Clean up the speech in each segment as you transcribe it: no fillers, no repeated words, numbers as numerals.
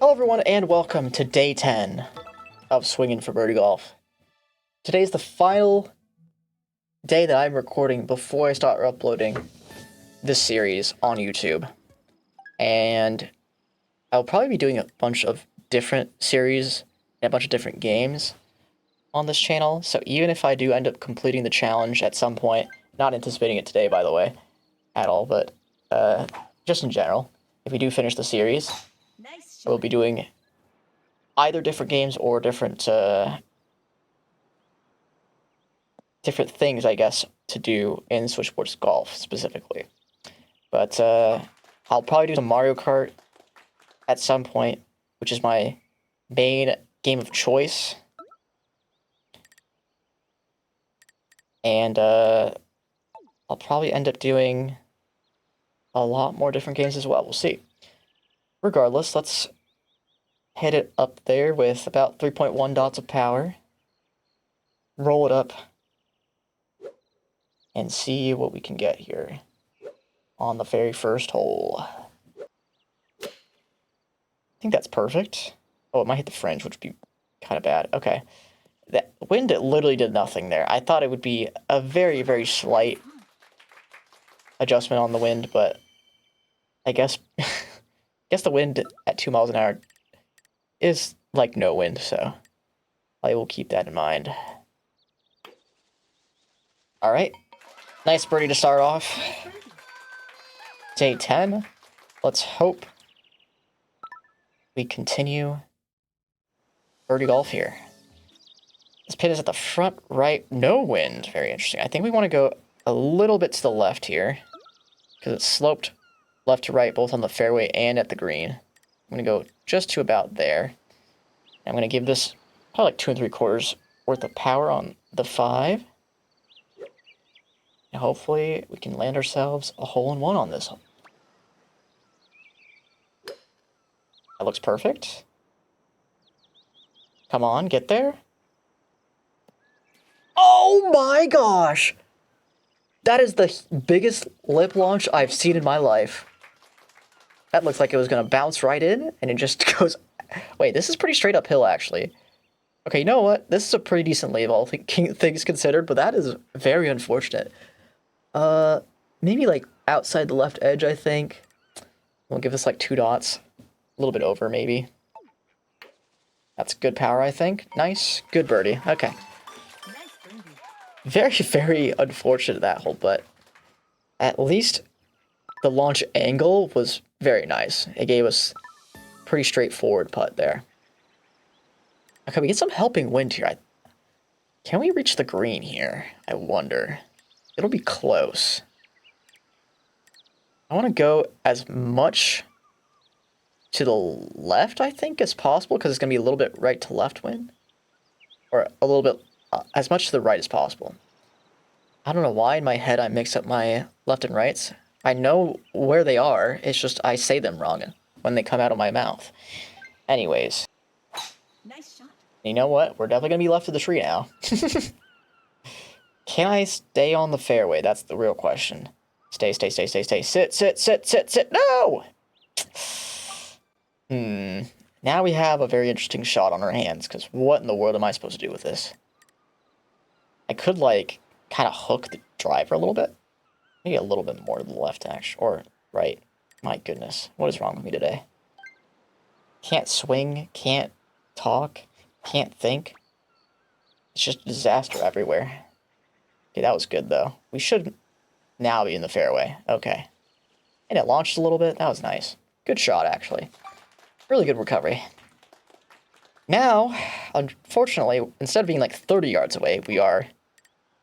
Hello everyone and welcome to day 10 of Swinging for Birdie Golf. Today is the final day that I'm recording before I start uploading this series on YouTube. And I'll probably be doing a bunch of different series and a bunch of different games on this channel. So even if I do end up completing the challenge at some point, not anticipating it today by the way, at all, but just in general, if we do finish the series, we'll be doing either different games or different things, I guess, to do in Switchboards Golf specifically. But I'll probably do some Mario Kart at some point, which is my main game of choice. And I'll probably end up doing a lot more different games as well. We'll see. Regardless, let's hit it up there with about 3.1 dots of power. Roll it up and see what we can get here on the very first hole. I think that's perfect. Oh, it might hit the fringe, which would be kind of bad. Okay. That wind, it literally did nothing there. I thought it would be a very, very slight adjustment on the wind, but I guess the wind at 2 miles an hour is like no wind, so I will keep that in mind. All right. Nice birdie to start off. Day 10. Let's hope we continue birdie golf here. This pin is at the front right. No wind. Very interesting. I think we want to go a little bit to the left here because it's sloped left to right both on the fairway and at the green. I'm going to go just to about there. I'm going to give this probably like 2 3/4 worth of power on the 5. And hopefully we can land ourselves a hole-in-one on this one. That looks perfect. Come on, get there. Oh my gosh! That is the biggest lip launch I've seen in my life. That looks like it was going to bounce right in, and it just goes... Wait, this is pretty straight uphill, actually. Okay, you know what? This is a pretty decent lay, all things considered, but that is very unfortunate. Maybe like outside the left edge, I think. We'll give this like 2 dots. A little bit over, maybe. That's good power, I think. Nice. Good birdie. Okay. Very, very unfortunate that hole, but at least the launch angle was very nice. It gave us pretty straightforward putt there. Okay, we get some helping wind here. Can we reach the green here? I wonder. It'll be close. I want to go as much to the left, I think, as possible, because it's going to be a little bit right to left wind. Or a little bit, as much to the right as possible. I don't know why in my head I mix up my left and rights. I know where they are, it's just I say them wrong when they come out of my mouth. Anyways. Nice shot. You know what? We're definitely going to be left of the tree now. Can I stay on the fairway? That's the real question. Stay. Sit. No! Now we have a very interesting shot on our hands, because what in the world am I supposed to do with this? I could, like, kind of hook the driver a little bit. Maybe a little bit more to the left, actually. Or right. My goodness. What is wrong with me today? Can't swing. Can't talk. Can't think. It's just a disaster everywhere. Okay, that was good, though. We should now be in the fairway. Okay. And it launched a little bit. That was nice. Good shot, actually. Really good recovery. Now, unfortunately, instead of being like 30 yards away, we are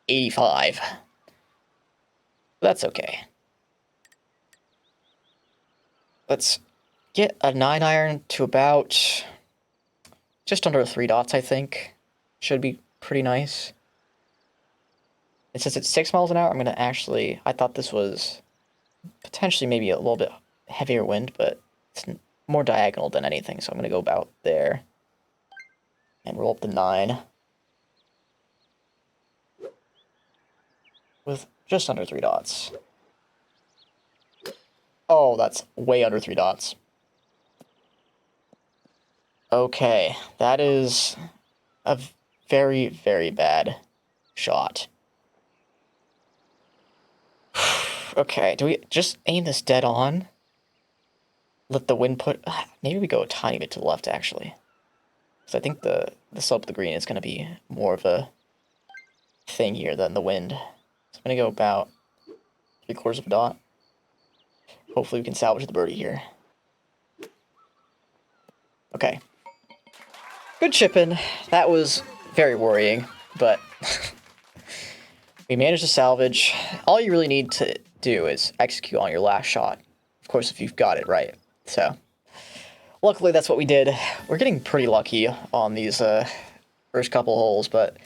85. That's okay. Let's get a 9-iron to about just under 3 dots, I think. Should be pretty nice. And since it's 6 miles an hour, I'm going to actually... I thought this was potentially maybe a little bit heavier wind, but it's more diagonal than anything, so I'm going to go about there. And roll up the 9. With just under 3 dots. Oh, that's way under 3 dots. Okay, that is a very, very bad shot. Okay, do we just aim this dead on? Let the wind put... Maybe we go a tiny bit to the left, actually. Because I think the slope of the green is going to be more of a thing here than the wind. So I'm going to go about 3/4 of a dot. Hopefully we can salvage the birdie here. Okay. Good chipping. That was very worrying, but we managed to salvage. All you really need to do is execute on your last shot. Of course, if you've got it right. So, luckily that's what we did. We're getting pretty lucky on these first couple holes, but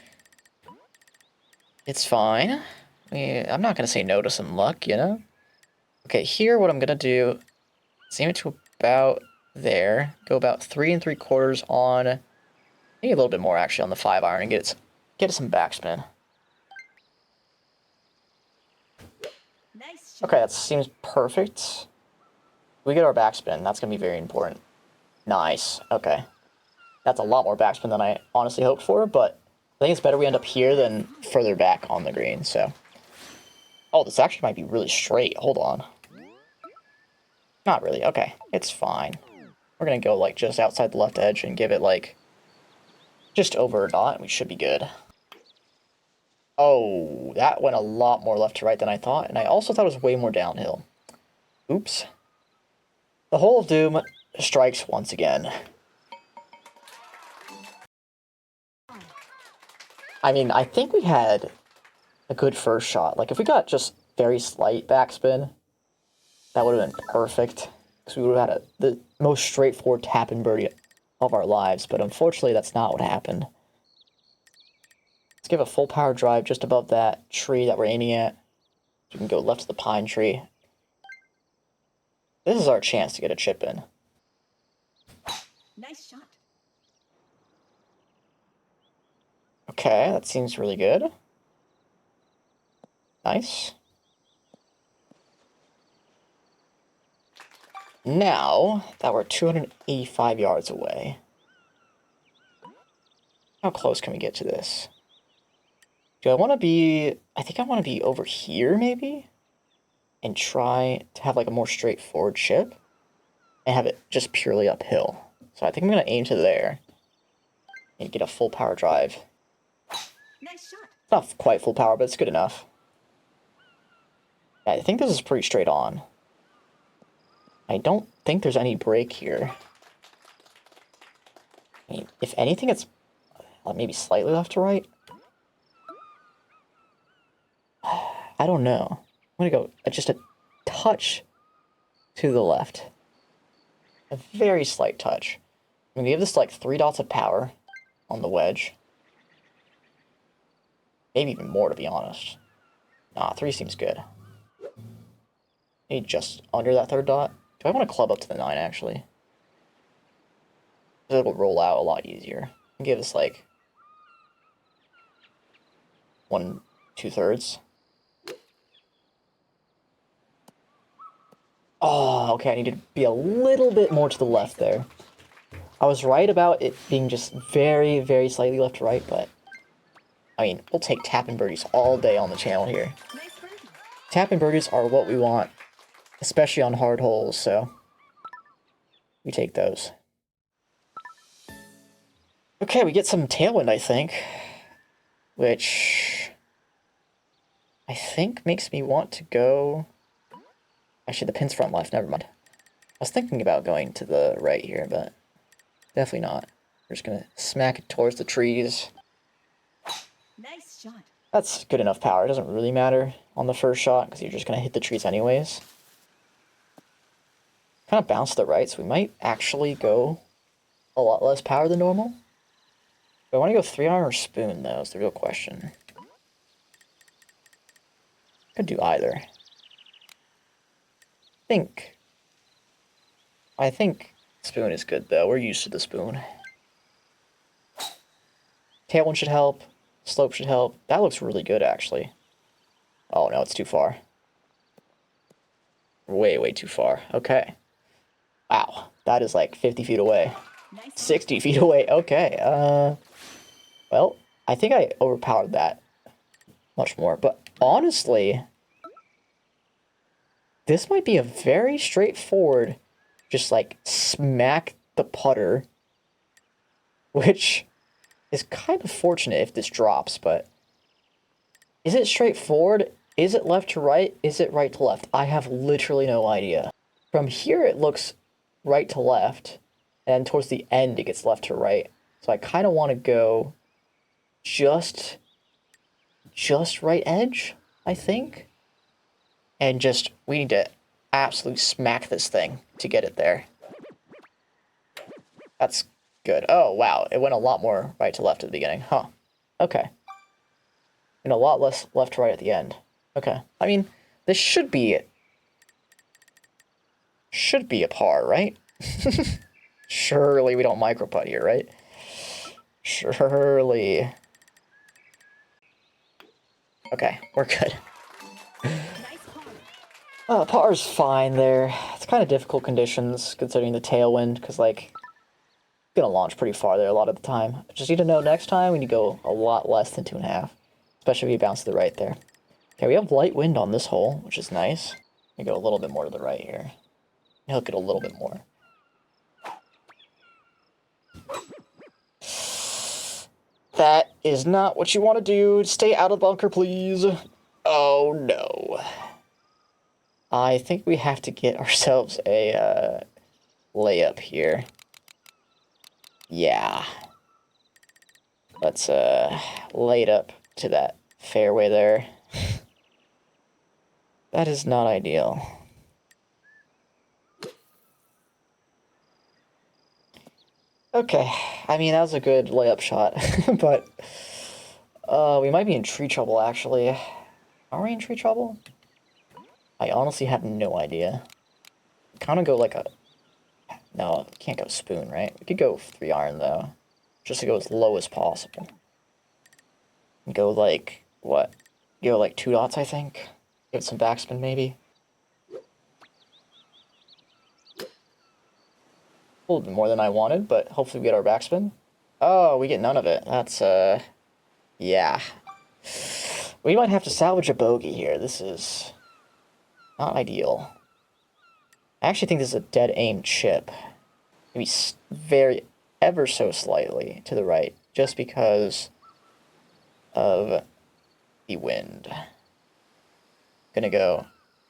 it's fine. I'm not going to say no to some luck, you know? Okay, here what I'm going to do is aim it to about there. Go about 3 3/4 on, maybe a little bit more actually on the 5-iron and get it some backspin. Nice shot. Okay, that seems perfect. We get our backspin. That's going to be very important. Nice. Okay. That's a lot more backspin than I honestly hoped for, but I think it's better we end up here than further back on the green, so. Oh, this actually might be really straight. Hold on. Not really. Okay. It's fine. We're going to go, like, just outside the left edge and give it, like, just over a dot, and we should be good. Oh, that went a lot more left to right than I thought, and I also thought it was way more downhill. Oops. The hole of doom strikes once again. I mean, I think we had a good first shot. Like, if we got just very slight backspin, that would have been perfect. Because we would have had the most straightforward tap and birdie of our lives. But unfortunately, that's not what happened. Let's give a full power drive just above that tree that we're aiming at. We can go left to the pine tree. This is our chance to get a chip in. Nice shot. Okay, that seems really good. Nice. Now that we're 285 yards away, how close can we get to this? Do I want to be... I think I want to be over here, maybe? And try to have, like, a more straightforward chip. And have it just purely uphill. So I think I'm going to aim to there. And get a full power drive. Nice shot. It's not quite full power, but it's good enough. Yeah, I think this is pretty straight on. I don't think there's any break here. I mean, if anything, it's maybe slightly left to right. I don't know. I'm going to go just a touch to the left. A very slight touch. I'm going to give this like 3 dots of power on the wedge. Maybe even more, to be honest. Nah, 3 seems good. Maybe just under that 3rd dot. Do I want to club up to the 9, actually? It'll roll out a lot easier. And give this like 1 2/3. Oh, okay, I need to be a little bit more to the left there. I was right about it being just very, very slightly left to right, but... I mean, we'll take tap and birdies all day on the channel here. Nice birdie. Tap and birdies are what we want, especially on hard holes, so... we take those. Okay, we get some tailwind, I think. Which... I think makes me want to go... Actually, the pin's front left, never mind. I was thinking about going to the right here, but definitely not. We're just gonna smack it towards the trees. Nice shot. That's good enough power. It doesn't really matter on the first shot, because you're just gonna hit the trees anyways. Kind of bounce to the right, so we might actually go a lot less power than normal. Do I want to go 3-iron or spoon, though, is the real question. Could do either. I think spoon is good, though. We're used to the spoon. Tailwind should help. Slope should help. That looks really good, actually. Oh, no, it's too far. Way, way too far. Okay. Wow, that is like 50 feet away. Nice 60 feet away. Okay. Well, I think I overpowered that much more. But honestly, this might be a very straightforward, just like smack the putter, which is kind of fortunate if this drops, but is it straightforward? Is it left to right? Is it right to left? I have literally no idea. From here, it looks right to left, and towards the end, it gets left to right. So I kind of want to go just right edge, I think. And just, we need to absolutely smack this thing to get it there. That's good. Oh, wow. It went a lot more right to left at the beginning. Huh. Okay. And a lot less left to right at the end. Okay. I mean, this should be a par, right? Surely we don't micro putt here, right? Surely. Okay, we're good. Par's fine there. It's kind of difficult conditions considering the tailwind, because like gonna launch pretty far there a lot of the time. Just need to know next time we need to go a lot less than 2.5, especially if you bounce to the right there. Okay, we have light wind on this hole, which is nice. We go a little bit more to the right here. Hook it a little bit more. That is not what you want to do. Stay out of the bunker, please. Oh no. I think we have to get ourselves a layup here. Yeah. Let's lay it up to that fairway there. That is not ideal. Okay, I mean, that was a good layup shot, but we might be in tree trouble, actually. Are we in tree trouble? I honestly have no idea. Kind of go like a... No, can't go spoon, right? We could go 3-iron, though. Just to go as low as possible. Go like, what? Go like 2 dots, I think. Give it some backspin, maybe. A little bit more than I wanted, but hopefully we get our backspin. Oh, we get none of it. That's, yeah. We might have to salvage a bogey here. This is not ideal. I actually think this is a dead aim chip. Maybe very, ever so slightly to the right, just because of the wind. Gonna go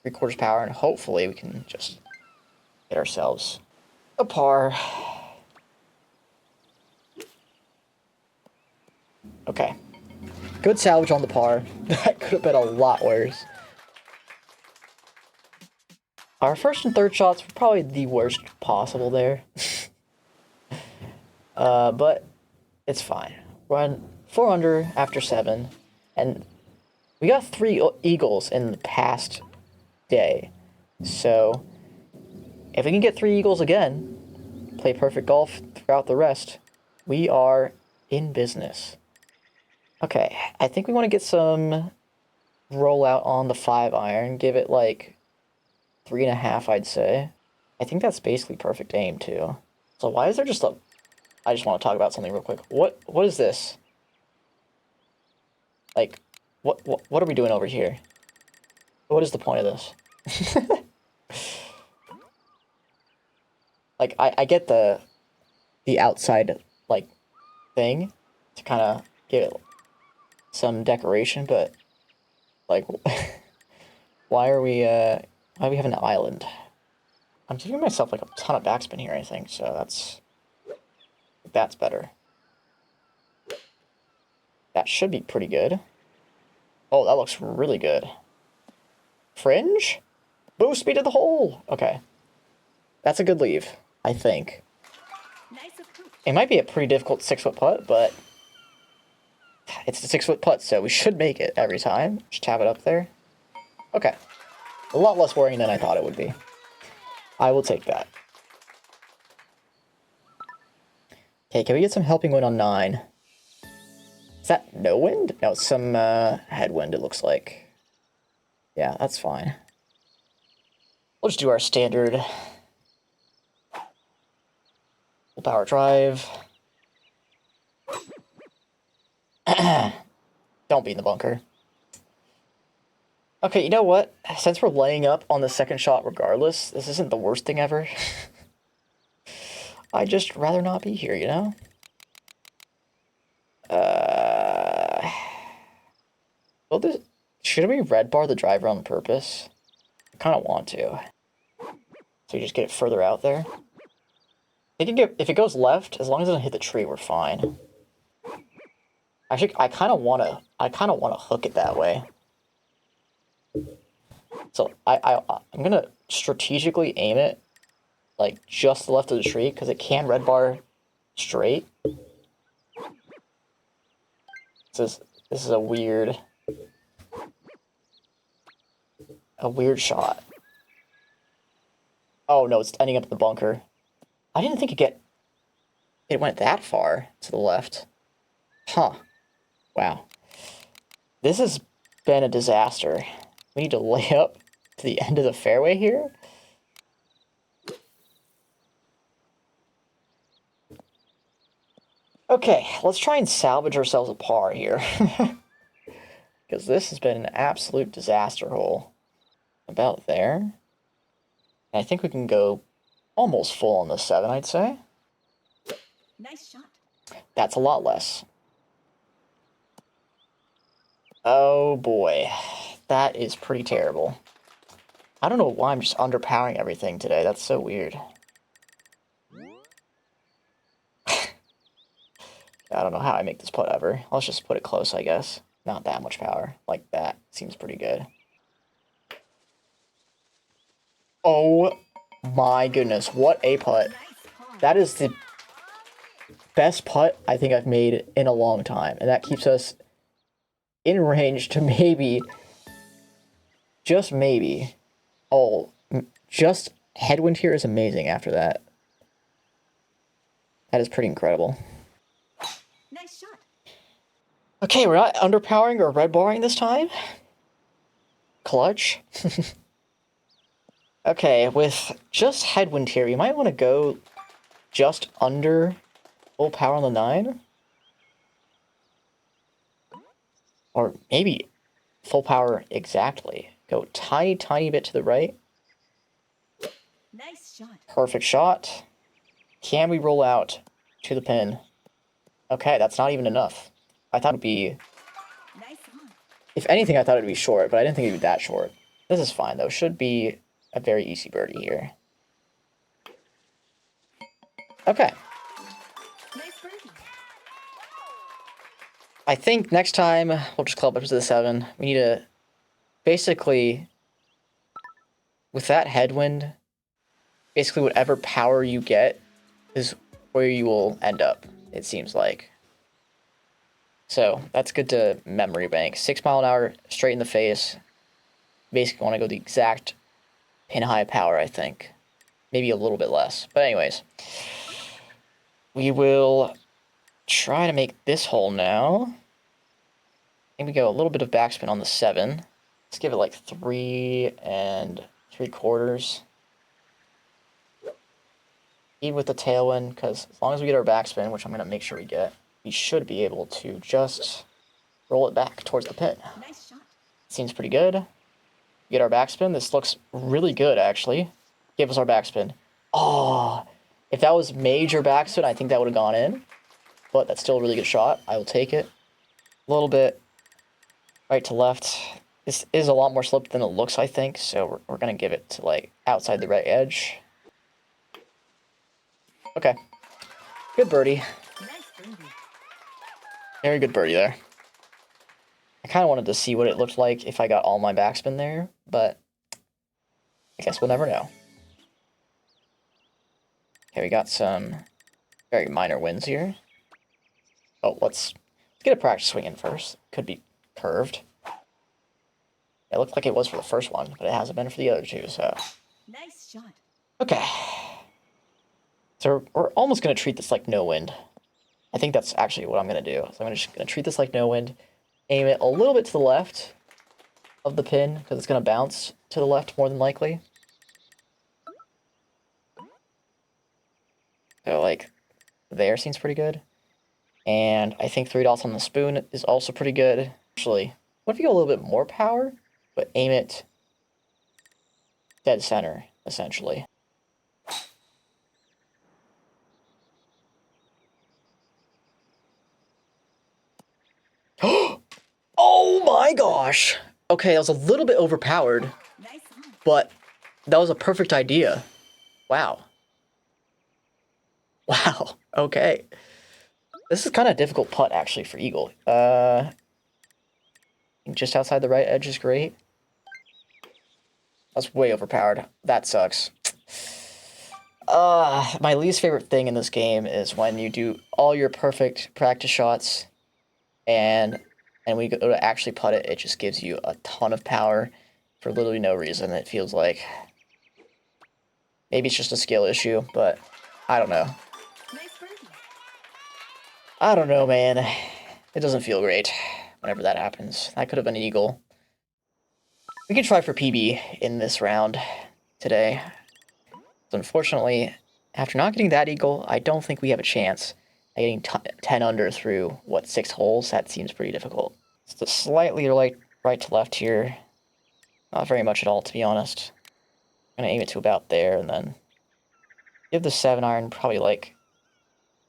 3/4 power, and hopefully we can just get ourselves a par. Okay. Good salvage on the par. That could have been a lot worse. Our first and third shots were probably the worst possible there. But it's fine. We're on 4 under after 7, and we got 3 eagles in the past day. So if we can get 3 eagles again, play perfect golf throughout the rest, we are in business. Okay, I think we want to get some rollout on the 5-iron. Give it like 3.5, I'd say. I think that's basically perfect aim too. So why is there just a... I just want to talk about something real quick. What is this? Like, what are we doing over here? What is the point of this? Like, I get the outside, like, thing to kind of give it some decoration, but, like, why are we have an island? I'm giving myself, like, a ton of backspin here, I think, so that's better. That should be pretty good. Oh, that looks really good. Fringe? Boost me to the hole! Okay. That's a good leave, I think. Nice approach. It might be a pretty difficult 6-foot putt, but it's a 6-foot putt, so we should make it every time. Just tap it up there. Okay. A lot less worrying than I thought it would be. I will take that. Okay, can we get some helping wind on 9? Is that no wind? No, it's some headwind, it looks like. Yeah, that's fine. We'll just do our standard. We'll power drive. Don't be in the bunker. Okay, you know what? Since we're laying up on the second shot regardless, this isn't the worst thing ever. I'd just rather not be here, you know? Well, should we red bar the driver on purpose? I kind of want to. So you just get it further out there. If it goes left, as long as it doesn't hit the tree, we're fine. Actually, I kind of want to hook it that way. So I'm gonna strategically aim it like just to the left of the tree because it can red bar straight. This is a weird shot. Oh no, it's ending up in the bunker. I didn't think it went that far to the left. Huh. Wow. This has been a disaster. We need to lay up to the end of the fairway here. Okay, let's try and salvage ourselves a par here. Because this has been an absolute disaster hole. About there. And I think we can go almost full on the 7, I'd say. Nice shot. That's a lot less. Oh boy. That is pretty terrible. I don't know why I'm just underpowering everything today. That's so weird. I don't know how I make this putt ever. Let's just put it close, I guess. Not that much power. Like that. Seems pretty good. Oh my goodness. What a putt. That is the best putt I think I've made in a long time. And that keeps us in range to maybe, just maybe. Oh, just headwind here is amazing after that. That is pretty incredible. Nice shot. Okay, we're not underpowering or red barring this time. Clutch. Okay, with just headwind here, you might want to go just under full power on the 9. Or maybe full power exactly. Go tiny, tiny bit to the right. Nice shot. Perfect shot. Can we roll out to the pin? Okay, that's not even enough. I thought it'd be... Nice on. If anything, I thought it'd be short, but I didn't think it'd be that short. This is fine, though. Should be a very easy birdie here. Okay. Nice birdie. I think next time we'll just club up to the 7. We need to basically, with that headwind, basically whatever power you get is where you will end up, it seems like. So that's good to memory bank. 6 mile an hour straight in the face. Basically want to go the exact pin high power, I think. Maybe a little bit less. But anyways, we will try to make this hole now. I think we go a little bit of backspin on the 7. Let's give it like 3 3/4. Even with the tailwind, because as long as we get our backspin, which I'm going to make sure we get, we should be able to just roll it back towards the pin. Nice shot. Seems pretty good. Get our backspin. This looks really good, actually. Give us our backspin. Oh, if that was major backspin, I think that would have gone in. But that's still a really good shot. I will take it. A little bit right to left. This is a lot more sloped than it looks, I think. So we're going to give it to, like, outside the right edge. Okay. Good birdie. Nice birdie. Very good birdie there. I kind of wanted to see what it looked like if I got all my backspin there, but I guess we'll never know. Okay, we got some very minor wins here. Oh, let's get a practice swing in first. Could be curved. It looked like it was for the first one, but it hasn't been for the other two, so. Nice shot. Okay. So we're almost going to treat this like no wind. I think that's actually what I'm going to do. So I'm just going to treat this like no wind. Aim it a little bit to the left of the pin, because it's going to bounce to the left more than likely. So, like, there seems pretty good. And I think 3 dots on the spoon is also pretty good. Actually, what if you go a little bit more power, but aim it dead center, essentially. Oh my gosh! Okay, that was a little bit overpowered, Nice on. but that was a perfect idea. Wow. Wow, okay. This is kind of a difficult putt, actually, for eagle. Just outside the right edge is great. That's way overpowered. That sucks. My least favorite thing in this game is when you do all your perfect practice shots and we go to actually putt it, it just gives you a ton of power for literally no reason, it feels like. Maybe it's just a skill issue, but I don't know. Nice birdie. I don't know, man. It doesn't feel great whenever that happens. That could have been an eagle. We can try for PB in this round today. So unfortunately, after not getting that eagle, I don't think we have a chance at getting 10 under through, what, 6 holes? That seems pretty difficult. It's just slightly right to left here. Not very much at all, to be honest. I'm going to aim it to about there, and then give the 7-iron probably like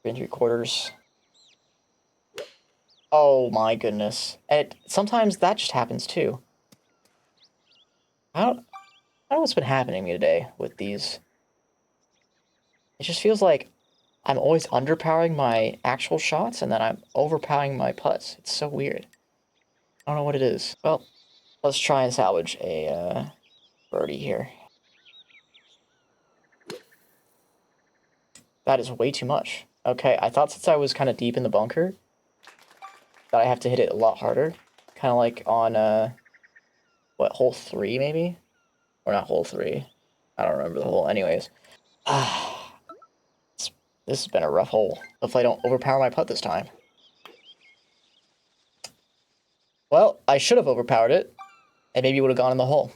3 3/4. Oh my goodness. And sometimes that just happens too. I don't know what's been happening to me today with these. It just feels like I'm always underpowering my actual shots, and then I'm overpowering my putts. It's so weird. I don't know what it is. Well, let's try and salvage a birdie here. That is way too much. Okay, I thought since I was kind of deep in the bunker that I have to hit it a lot harder. Kind of like on, what, hole 3 maybe? Or not hole 3. I don't remember the hole. Anyways. This has been a rough hole. Hopefully I don't overpower my putt this time. Well, I should have overpowered it, and maybe it would have gone in the hole.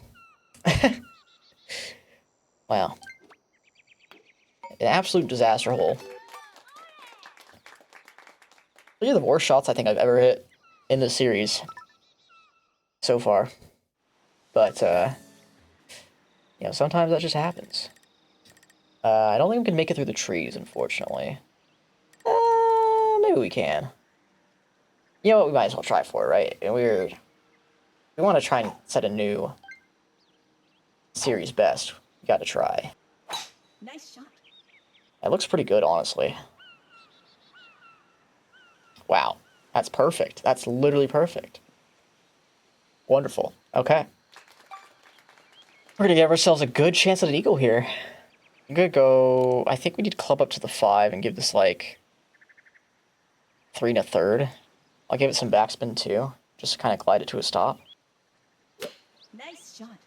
Wow. An absolute disaster hole. These are the worst shots I think I've ever hit in this series so far. But, you know, sometimes that just happens. I don't think we can make it through the trees, unfortunately. Maybe we can. You know what, we might as well try for it, right? And we want to try and set a new series best. We got to try. Nice shot. It looks pretty good, honestly. Wow, that's perfect. That's literally perfect. Wonderful. Okay. We're gonna give ourselves a good chance at an eagle here. I'm gonna go... I think we need to club up to the 5 and give this, like, 3 1/3. I'll give it some backspin, too. Just to kind of glide it to a stop. Nice shot.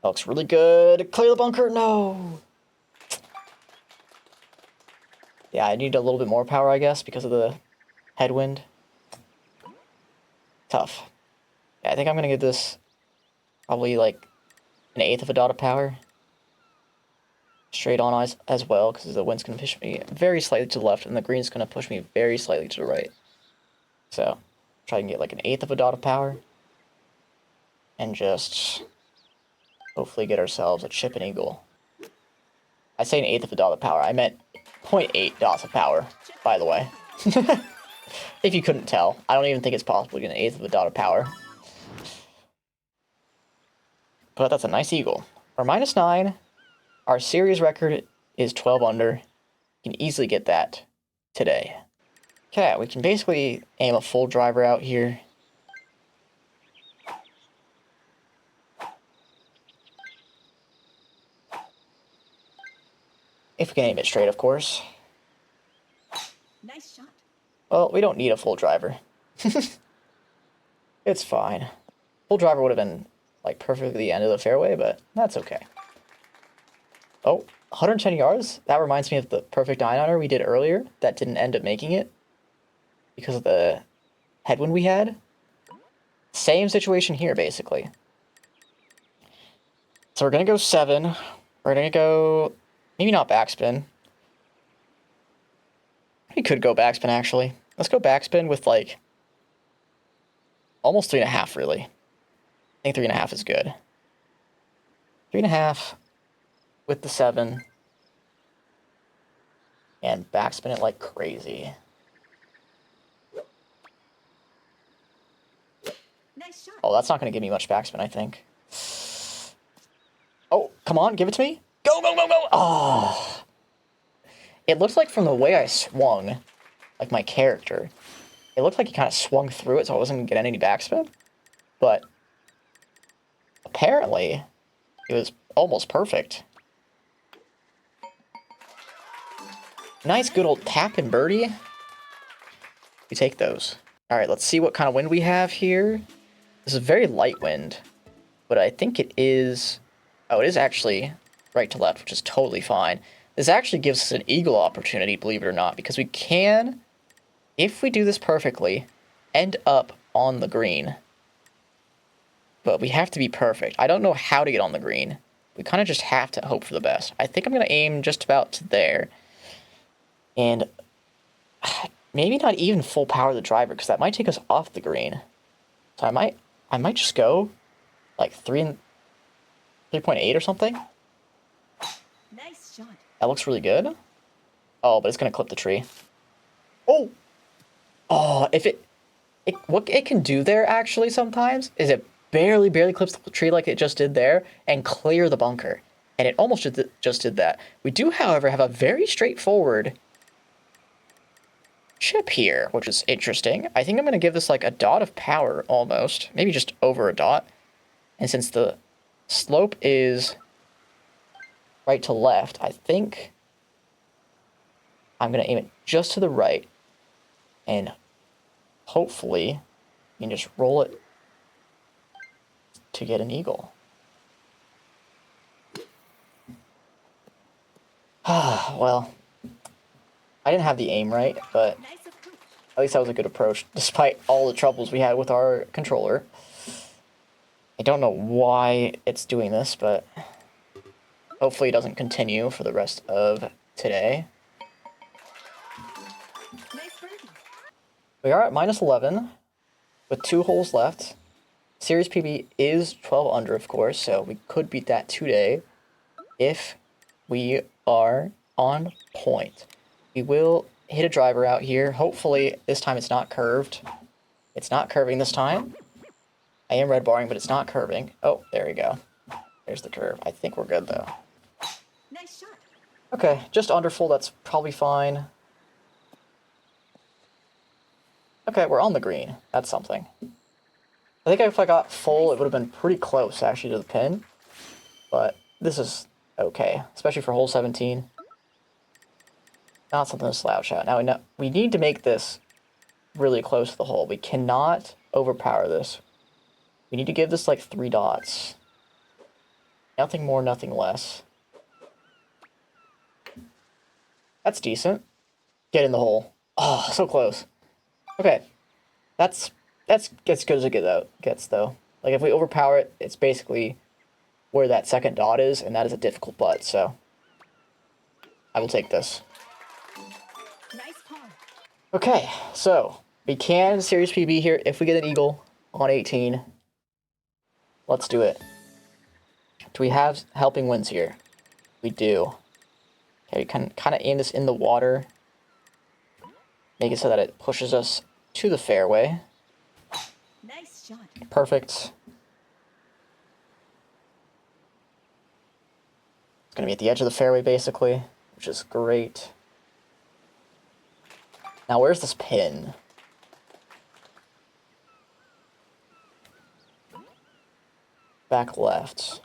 That looks really good. Clear the bunker. No! Yeah, I need a little bit more power, I guess, because of the headwind. Tough. Yeah, I think I'm gonna give this probably, like, 1/8 of a dot of power. Straight on as well, because the wind's going to push me very slightly to the left, and the green's going to push me very slightly to the right. So, try and get like 1/8 of a dot of power. And just hopefully get ourselves a chip and eagle. I say 1/8 of a dot of power. I meant 0.8 dots of power, by the way. If you couldn't tell. I don't even think it's possible to get 1/8 of a dot of power. But that's a nice eagle. For -9... Our series record is 12 under. You can easily get that today. Okay, we can basically aim a full driver out here. If we can aim it straight, of course. Nice shot. Well, we don't need a full driver. It's fine. Full driver would have been, like, perfectly the end of the fairway, but that's okay. Oh, 110 yards? That reminds me of the perfect 9-iron we did earlier that didn't end up making it because of the headwind we had. Same situation here, basically. So we're going to go 7. We're going to go, maybe not backspin. We could go backspin, actually. Let's go backspin with, like, almost 3.5, really. I think 3.5 is good. 3.5 with the 7. And backspin it like crazy. Nice shot. Oh, that's not going to give me much backspin, I think. Oh, come on, give it to me. Go, go, go, go. Oh. It looks like from the way I swung, like my character, it looked like he kind of swung through it, so I wasn't going to get any backspin. But apparently, it was almost perfect. Nice, good old tap and birdie. We take those. All right, let's see what kind of wind we have here. This is very light wind, but I think it is... Oh, it is actually right to left, which is totally fine. This actually gives us an eagle opportunity, believe it or not, because we can, if we do this perfectly, end up on the green. But we have to be perfect. I don't know how to get on the green. We kind of just have to hope for the best. I think I'm going to aim just about to there. And maybe not even full power the driver, because that might take us off the green. So I might just go like 3.8 or something. Nice shot. That looks really good. Oh, but it's going to clip the tree. Oh! Oh, if what it can do there, actually, sometimes, is it barely clips the tree like it just did there, and clear the bunker. And it almost just did that. We do, however, have a very straightforward chip here, which is interesting. I think I'm going to give this like a dot of power, almost. Maybe just over a dot. And since the slope is right to left, I think I'm going to aim it just to the right. And hopefully, you can just roll it to get an eagle. Well, I didn't have the aim right, but Nice approach. at least that was a good approach, despite all the troubles we had with our controller. I don't know why it's doing this, but hopefully it doesn't continue for the rest of today. Nice birdie. We are at minus 11 with 2 holes left. Series PB is 12 under, of course, so we could beat that today if we are on point. We will hit a driver out here. Hopefully this time it's not curved. It's not curving this time. I am red barring, but it's not curving. Oh, there we go. There's the curve. I think we're good, though. Nice shot. Okay, just under full, that's probably fine. Okay, we're on the green. That's something. I think if I got full, it would have been pretty close, actually, to the pin. But this is okay, especially for hole 17. Not something to slouch at. Now, we need to make this really close to the hole. We cannot overpower this. We need to give this like 3 dots. Nothing more, nothing less. That's decent. Get in the hole. Oh, so close. Okay. That's as good as it gets, though. Like, if we overpower it, it's basically where that second dot is, and that is a difficult putt, so I will take this. Nice par. Okay, so we can Series PB here if we get an eagle on 18. Let's do it. Do we have helping winds here? We do. Okay, we can kind of aim this in the water. Make it so that it pushes us to the fairway. Nice shot. Perfect. It's going to be at the edge of the fairway, basically, which is great. Now, where's this pin? Back left.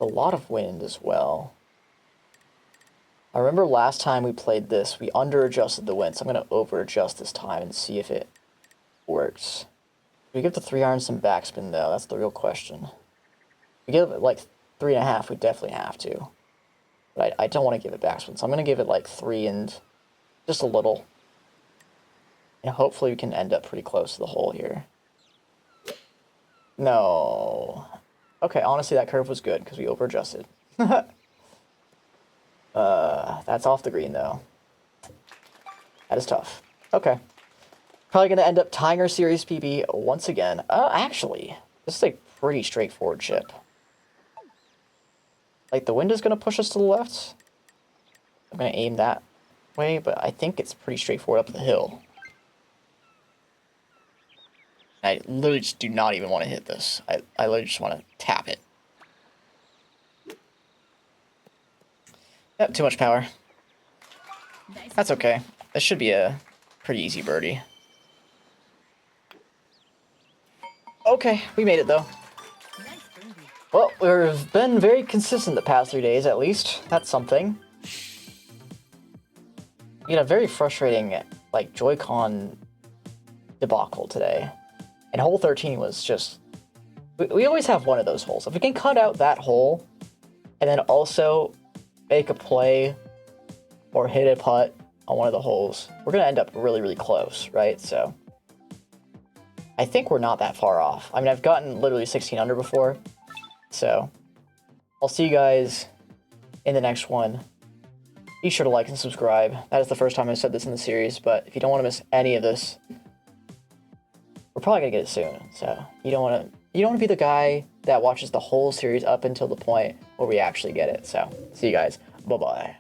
A lot of wind as well. I remember last time we played this, we under-adjusted the wind, so I'm going to over-adjust this time and see if it works. We give the 3-iron some backspin, though. That's the real question. If we give it like 3.5, we definitely have to. But I don't want to give it backspin, so I'm going to give it like 3 and just a little. And hopefully we can end up pretty close to the hole here. No. Okay, honestly, that curve was good because we over-adjusted. That's off the green, though. That is tough. Okay. Probably going to end up tying our series PB once again. Actually, this is a pretty straightforward chip. Like, the wind is going to push us to the left. I'm going to aim that way, but I think it's pretty straightforward up the hill. I literally just do not even want to hit this. I literally just want to tap it. Yep, too much power. Nice That's putt. okay. This should be a pretty easy birdie. Okay, we made it though. Nice birdie. Well, we've been very consistent the past 3 days, at least. That's something. We had a very frustrating, like, Joy-Con debacle today. And hole 13 was just... We always have one of those holes. If we can cut out that hole, and then also make a play or hit a putt on one of the holes, we're going to end up really, really close, right? So I think we're not that far off. I mean, I've gotten literally 16 under before. So I'll see you guys in the next one. Be sure to like and subscribe. That is the first time I've said this in the series, but if you don't want to miss any of this, we're probably gonna get it soon. So you don't want to be the guy that watches the whole series up until the point where we actually get it. So see you guys. Bye bye.